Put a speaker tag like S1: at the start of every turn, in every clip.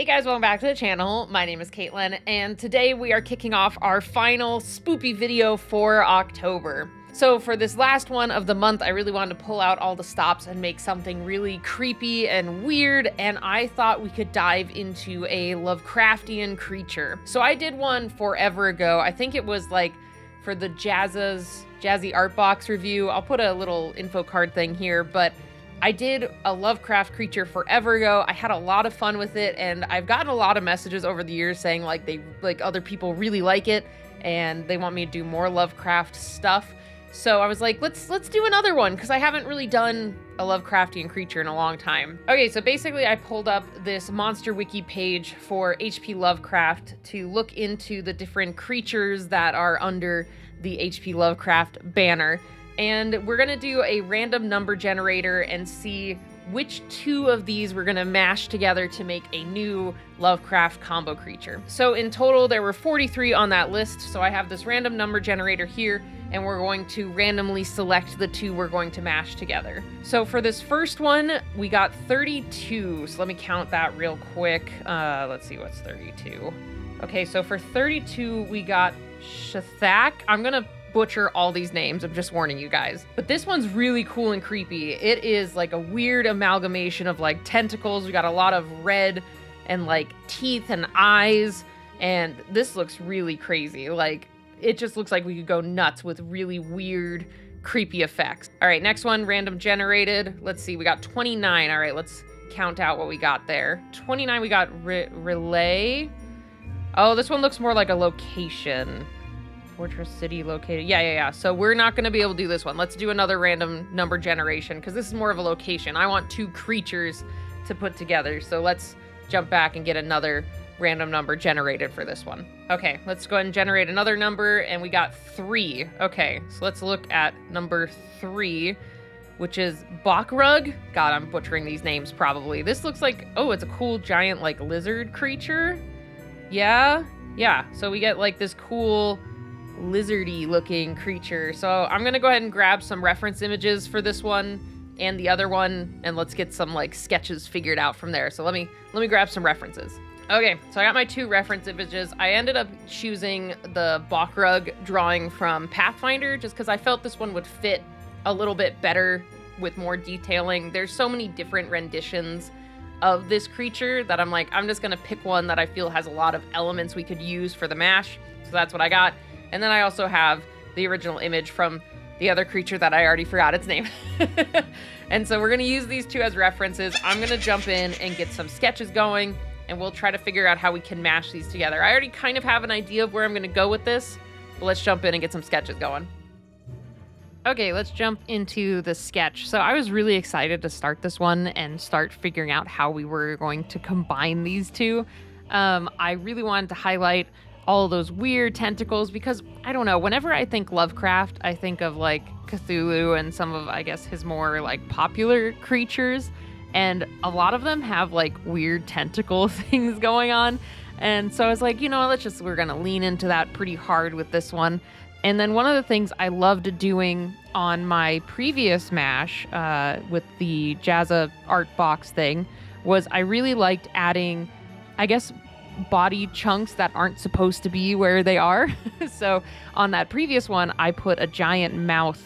S1: Hey guys, welcome back to the channel. My name is Caitlin, and today we are kicking off our final spoopy video for October. So for this last one of the month, I really wanted to pull out all the stops and make something really creepy and weird, and I thought we could dive into a Lovecraftian creature. So I did one forever ago. I think it was like for the Jazzy Art Box review. I'll put a little info card thing here, but I did a Lovecraft creature forever ago. I had a lot of fun with it, and I've gotten a lot of messages over the years saying like other people really like it and they want me to do more Lovecraft stuff. So I was like, let's do another one, because I haven't really done a Lovecraftian creature in a long time. Okay, so basically I pulled up this Monster Wiki page for H.P. Lovecraft to look into the different creatures that are under the H.P. Lovecraft banner. And we're gonna do a random number generator and see which two of these we're gonna mash together to make a new Lovecraft combo creature. So in total, there were 43 on that list. So I have this random number generator here, and we're going to randomly select the two we're going to mash together. So for this first one, we got 32. So let me count that real quick. Let's see, what's 32? Okay, so for 32, we got Shathak. I'm gonna butcher all these names, I'm just warning you guys. But this one's really cool and creepy. It is like a weird amalgamation of like tentacles. We got a lot of red and like teeth and eyes, and this looks really crazy. Like, it just looks like we could go nuts with really weird, creepy effects. All right, next one, random generated. Let's see, we got 29. All right, let's count out what we got there. 29, we got Relay. Oh, this one looks more like a location. Fortress City located. Yeah. So we're not going to be able to do this one. Let's do another random number generation, because this is more of a location. I want two creatures to put together. So let's jump back and get another random number generated for this one. Okay, let's go ahead and generate another number, and we got 3. Okay, so let's look at number 3, which is Bokrug. God, I'm butchering these names probably. This looks like, oh, it's a cool giant like lizard creature. Yeah. So we get like this cool lizardy looking creature. So I'm gonna go ahead and grab some reference images for this one and the other one, and let's get some like sketches figured out from there. So let me grab some references. Okay, so I got my 2 reference images. I ended up choosing the Bokrug drawing from Pathfinder just because I felt this one would fit a little bit better with more detailing. There's so many different renditions of this creature that I'm like, I'm just gonna pick one that I feel has a lot of elements we could use for the mash. So that's what I got. And then I also have the original image from the other creature that I already forgot its name. And so we're gonna use these 2 as references. I'm gonna jump in and get some sketches going, and we'll try to figure out how we can mash these together. I already kind of have an idea of where I'm gonna go with this, but let's jump in and get some sketches going. Okay, let's jump into the sketch. So I was really excited to start this one and start figuring out how we were going to combine these 2. I really wanted to highlight all those weird tentacles, because I don't know, whenever I think Lovecraft, I think of like Cthulhu and some of, I guess, his more like popular creatures, and a lot of them have like weird tentacle things going on. And so I was like, you know, we're gonna lean into that pretty hard with this one. And then one of the things I loved doing on my previous mash with the Jazza Art Box thing was I really liked adding, I guess, body chunks that aren't supposed to be where they are. So on that previous one, I put a giant mouth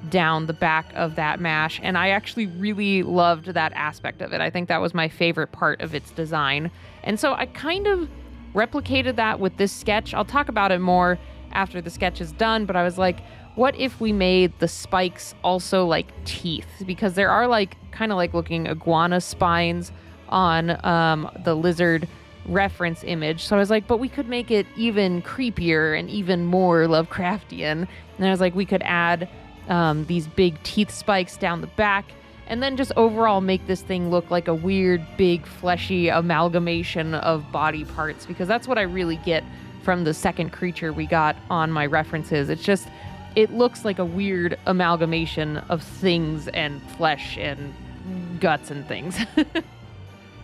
S1: down the back of that mash, and I actually really loved that aspect of it. I think that was my favorite part of its design. And so I kind of replicated that with this sketch. I'll talk about it more after the sketch is done, but I was like, what if we made the spikes also like teeth? Because there are like kind of like looking iguana spines on the lizard reference image. So I was like, but we could make it even creepier and even more Lovecraftian. And I was like, we could add these big teeth spikes down the back, and then just overall make this thing look like a weird, big, fleshy amalgamation of body parts, because that's what I really get from the second creature we got on my references. It's just, it looks like a weird amalgamation of things and flesh and guts and things.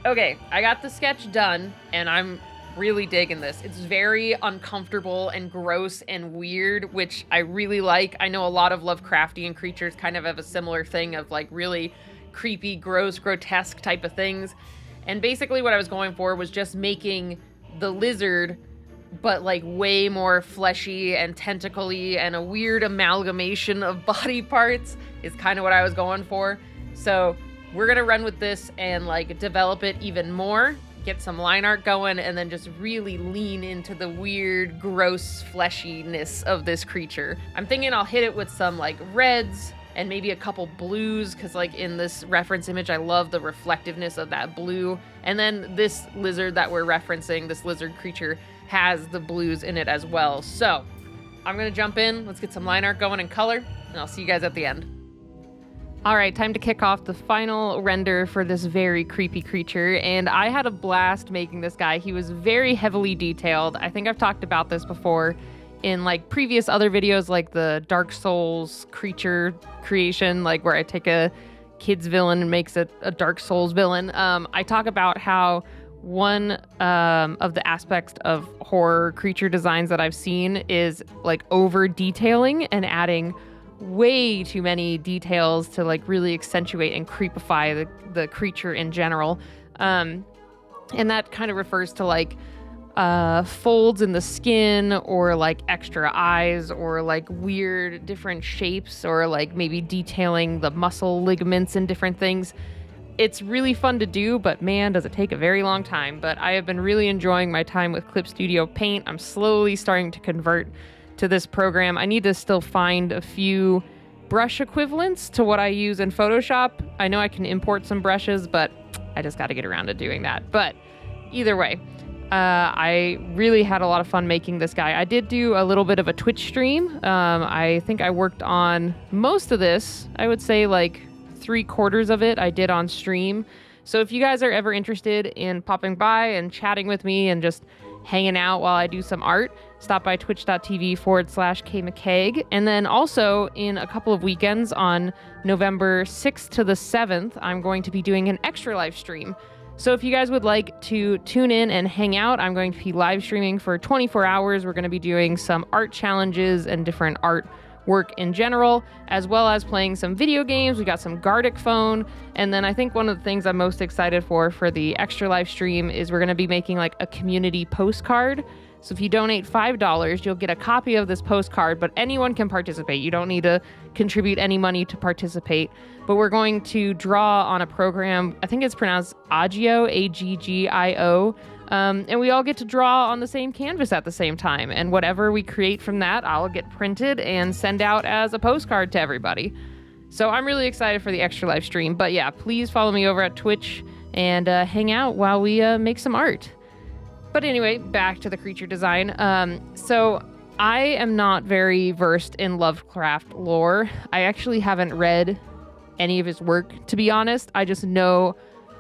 S1: Okay, I got the sketch done, and I'm really digging this. It's very uncomfortable and gross and weird, which I really like. I know a lot of Lovecraftian creatures kind of have a similar thing of like really creepy, gross, grotesque type of things. And basically what I was going for was just making the lizard, but like way more fleshy and tentacly and a weird amalgamation of body parts is kind of what I was going for. So we're gonna run with this and like develop it even more, get some line art going, and then just really lean into the weird, gross fleshiness of this creature. I'm thinking I'll hit it with some like reds and maybe a couple blues, because like in this reference image, I love the reflectiveness of that blue. And then this lizard that we're referencing, this lizard creature, has the blues in it as well. So I'm gonna jump in, let's get some line art going in color, and I'll see you guys at the end. All right, time to kick off the final render for this very creepy creature, and I had a blast making this guy. He was very heavily detailed. I think I've talked about this before in like previous other videos, like the Dark Souls creature creation, like where I take a kid's villain and makes it a Dark Souls villain. I talk about how one of the aspects of horror creature designs that I've seen is like over detailing and adding way too many details to like really accentuate and creepify the creature in general. And that kind of refers to like folds in the skin, or like extra eyes, or like weird different shapes, or like maybe detailing the muscle ligaments and different things. It's really fun to do, but man, does it take a very long time. But I have been really enjoying my time with Clip Studio Paint. I'm slowly starting to convert to this program. I need to still find a few brush equivalents to what I use in Photoshop. I know I can import some brushes, but I just got to get around to doing that. But either way, I really had a lot of fun making this guy. I did do a little bit of a Twitch stream. I think I worked on most of this. I would say like 3/4 of it I did on stream. So if you guys are ever interested in popping by and chatting with me and just hanging out while I do some art, stop by twitch.tv/KMcKaig. And then also in a couple of weekends on November 6th to the 7th, I'm going to be doing an extra live stream. So if you guys would like to tune in and hang out, I'm going to be live streaming for 24 hours. We're going to be doing some art challenges and different art work in general, as well as playing some video games. We got some Gartic Phone, and then I think one of the things I'm most excited for the extra live stream is we're going to be making like a community postcard. So if you donate $5, you'll get a copy of this postcard, but anyone can participate. You don't need to contribute any money to participate. But we're going to draw on a program, I think it's pronounced Aggio, A-G-G-I-O, and we all get to draw on the same canvas at the same time. And whatever we create from that, I'll get printed and send out as a postcard to everybody. So I'm really excited for the extra live stream. But yeah, please follow me over at Twitch and hang out while we make some art. But anyway, back to the creature design. So I am not very versed in Lovecraft lore. I actually haven't read any of his work, to be honest. I just know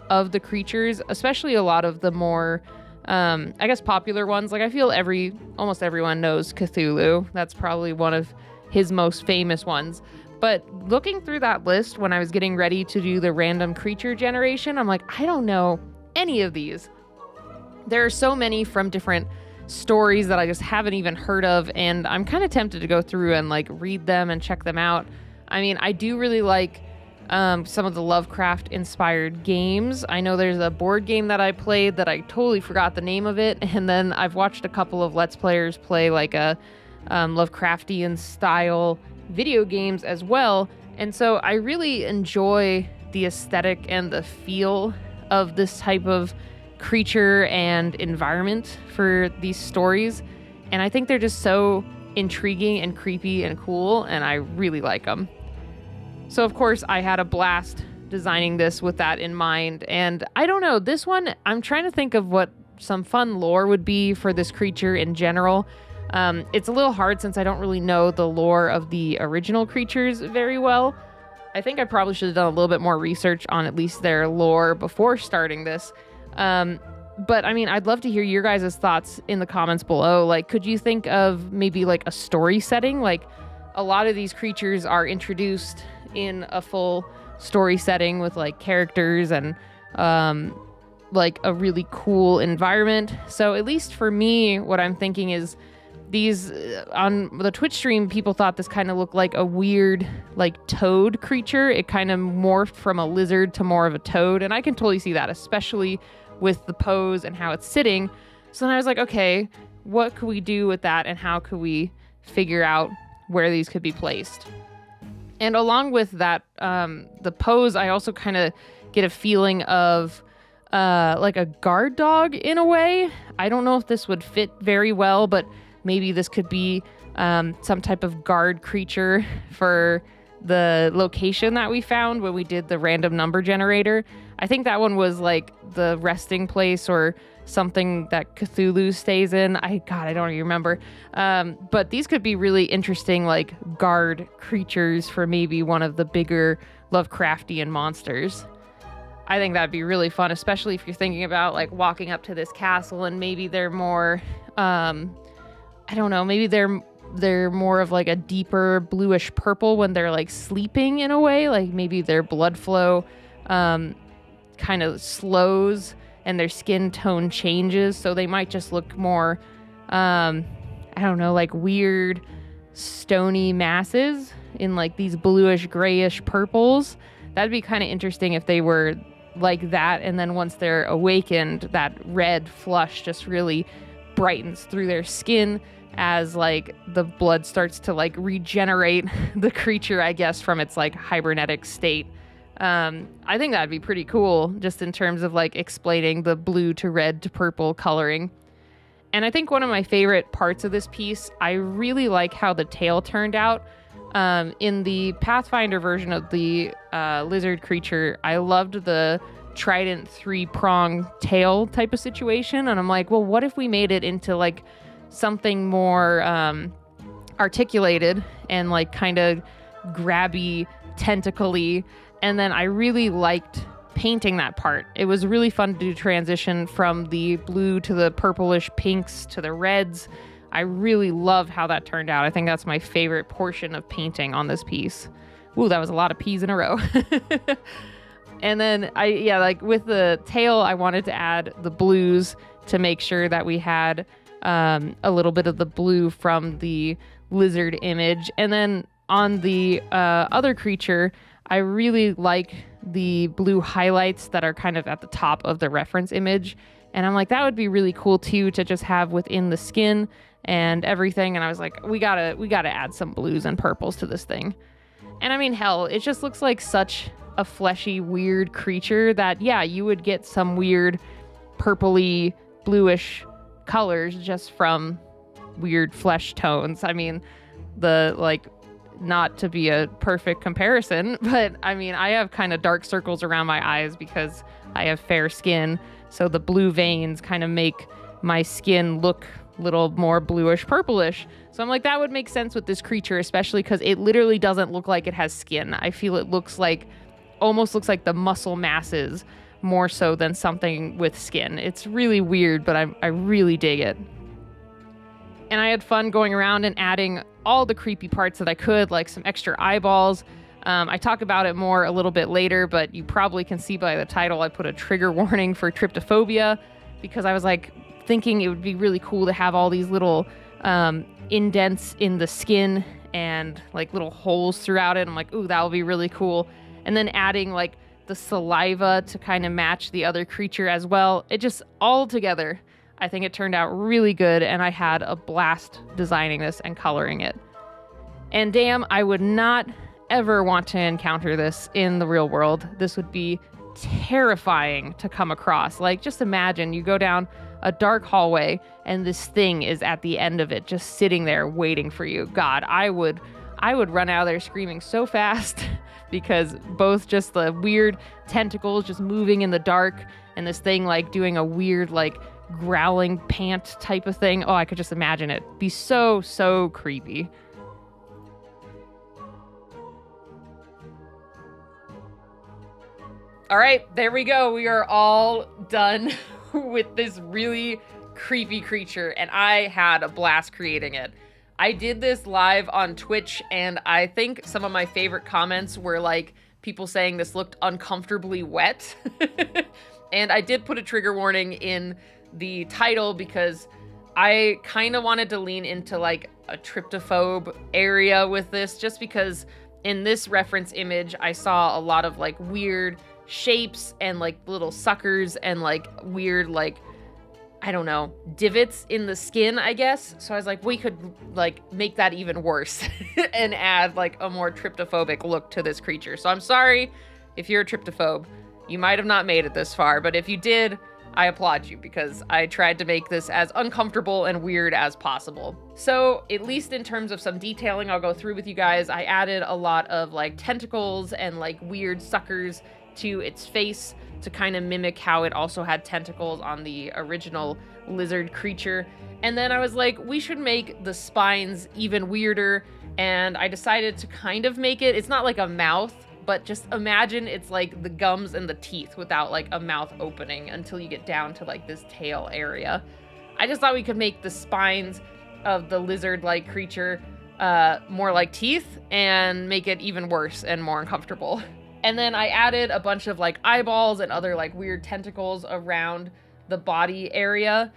S1: of the creatures, especially a lot of the more, I guess, popular ones. Like I feel almost everyone knows Cthulhu. That's probably one of his most famous ones. But looking through that list when I was getting ready to do the random creature generation, I'm like, I don't know any of these. There are so many from different stories that I just haven't even heard of, and I'm kind of tempted to go through and like read them and check them out. I mean, I do really like some of the Lovecraft inspired games. I know there's a board game that I played that I totally forgot the name of it, and then I've watched a couple of Let's Players play like a Lovecraftian style video games as well. And so I really enjoy the aesthetic and the feel of this type of creature and environment for these stories, and I think they're just so intriguing and creepy and cool, and I really like them. So of course I had a blast designing this with that in mind, and I don't know, this one I'm trying to think of what some fun lore would be for this creature in general. It's a little hard since I don't really know the lore of the original creatures very well. I think I probably should have done a little bit more research on at least their lore before starting this. But I mean, I'd love to hear your guys' thoughts in the comments below. Like, could you think of maybe like a story setting? Like, a lot of these creatures are introduced in a full story setting with like characters and like a really cool environment. So at least for me, what I'm thinking is these on the Twitch stream, people thought this kind of looked like a weird like toad creature. It kind of morphed from a lizard to more of a toad, and I can totally see that, especially with the pose and how it's sitting. So then I was like, okay, what could we do with that and how could we figure out where these could be placed? And along with that, the pose, I also kind of get a feeling of like a guard dog in a way. I don't know if this would fit very well, but maybe this could be some type of guard creature for the location that we found when we did the random number generator. I think that one was like the resting place or something that Cthulhu stays in. I don't even remember. But these could be really interesting, like guard creatures for maybe one of the bigger Lovecraftian monsters. I think that'd be really fun, especially if you're thinking about like walking up to this castle and maybe they're more, I don't know, maybe they're more of like a deeper bluish purple when they're like sleeping in a way, like maybe their blood flow kind of slows and their skin tone changes, so they might just look more I don't know, like weird stony masses in like these bluish grayish purples. That'd be kind of interesting if they were like that, and then once they're awakened, that red flush just really brightens through their skin as like the blood starts to like regenerate the creature, I guess, from its like hibernetic state. I think that'd be pretty cool just in terms of like explaining the blue to red to purple coloring. And I think one of my favorite parts of this piece, I really like how the tail turned out. In the Pathfinder version of the lizard creature, I loved the trident 3-prong tail type of situation. And I'm like, well, what if we made it into like something more articulated and like kind of grabby, tentacly. And then I really liked painting that part. It was really fun to do transition from the blue to the purplish pinks to the reds. I really love how that turned out. I think that's my favorite portion of painting on this piece. Ooh, that was a lot of P's in a row. And then like with the tail, I wanted to add the blues to make sure that we had a little bit of the blue from the lizard image. And then on the other creature, I really like the blue highlights that are kind of at the top of the reference image. And I'm like, that would be really cool too, to just have within the skin and everything. And I was like, we gotta add some blues and purples to this thing. And I mean, hell, it just looks like such a fleshy, weird creature that, yeah, you would get some weird purpley, bluish colors just from weird flesh tones. I mean, not to be a perfect comparison, but I mean, I have kind of dark circles around my eyes because I have fair skin. So the blue veins kind of make my skin look a little more bluish purplish. So I'm like, that would make sense with this creature, especially because it literally doesn't look like it has skin. I feel it almost looks like the muscle masses more so than something with skin. It's really weird, but I really dig it. And I had fun going around and adding all the creepy parts that I could, like some extra eyeballs. I talk about it more a little bit later, but you probably can see by the title, I put a trigger warning for tryptophobia because I was like thinking it would be really cool to have all these little indents in the skin and like little holes throughout it. I'm like, ooh, that would be really cool. And then adding like the saliva to kind of match the other creature as well. It just all together, I think it turned out really good, and I had a blast designing this and coloring it. And damn, I would not ever want to encounter this in the real world. This would be terrifying to come across. Like, just imagine you go down a dark hallway and this thing is at the end of it, just sitting there waiting for you. God, I would run out of there screaming so fast because both just the weird tentacles just moving in the dark and this thing like doing a weird like growling pant type of thing. Oh, I could just imagine it. Be so creepy. All right, there we go. We are all done with this really creepy creature, and I had a blast creating it. I did this live on Twitch, and I think some of my favorite comments were like people saying this looked uncomfortably wet. And I did put a trigger warning in the title because I kind of wanted to lean into like a tryptophobe area with this, just because in this reference image I saw a lot of like weird shapes and like little suckers and like weird, like, I don't know, divots in the skin, I guess. So I was like, we could like make that even worse and add like a more tryptophobic look to this creature. So I'm sorry if you're a tryptophobe. You might have not made it this far, but if you did, I applaud you because I tried to make this as uncomfortable and weird as possible. So at least in terms of some detailing I'll go through with you guys, I added a lot of like tentacles and like weird suckers to its face to kind of mimic how it also had tentacles on the original lizard creature. And then I was like, we should make the spines even weirder, and I decided to kind of make it, it's not like a mouth, but just imagine it's like the gums and the teeth without like a mouth opening until you get down to like this tail area. I just thought we could make the spines of the lizard-like creature more like teeth and make it even worse and more uncomfortable. And then I added a bunch of like eyeballs and other like weird tentacles around the body area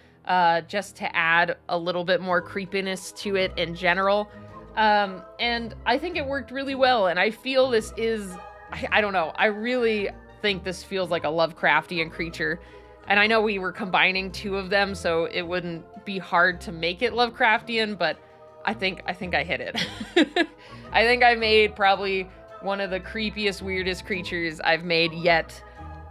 S1: just to add a little bit more creepiness to it in general. And I think it worked really well, and I feel this is, I don't know, I really think this feels like a Lovecraftian creature. And I know we were combining two of them, so it wouldn't be hard to make it Lovecraftian, but I think I hit it. I think I made probably one of the creepiest, weirdest creatures I've made yet,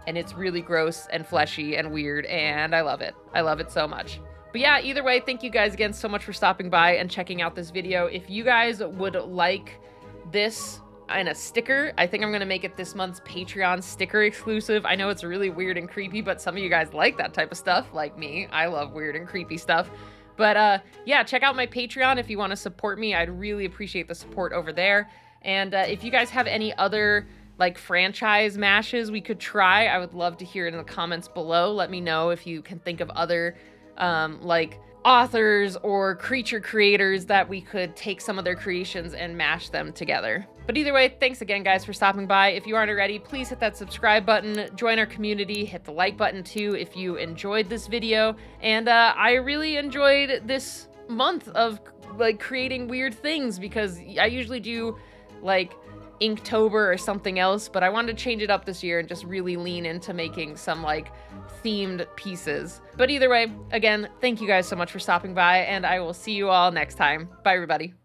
S1: and it's really gross and fleshy and weird, and I love it. I love it so much. But yeah, either way, thank you guys again so much for stopping by and checking out this video. If you guys would like this in a sticker, I think I'm going to make it this month's Patreon sticker exclusive. I know it's really weird and creepy, but some of you guys like that type of stuff, like me. I love weird and creepy stuff. But yeah, check out my Patreon if you want to support me. I'd really appreciate the support over there. And if you guys have any other like franchise mashes we could try, I would love to hear it in the comments below. Let me know if you can think of other like authors or creature creators that we could take some of their creations and mash them together. But either way, thanks again guys for stopping by. If you aren't already, please hit that subscribe button, join our community, hit the like button too if you enjoyed this video. And I really enjoyed this month of like creating weird things, because I usually do like Inktober or something else, but I wanted to change it up this year and just really lean into making some like themed pieces. But either way, again, thank you guys so much for stopping by, and I will see you all next time. Bye everybody.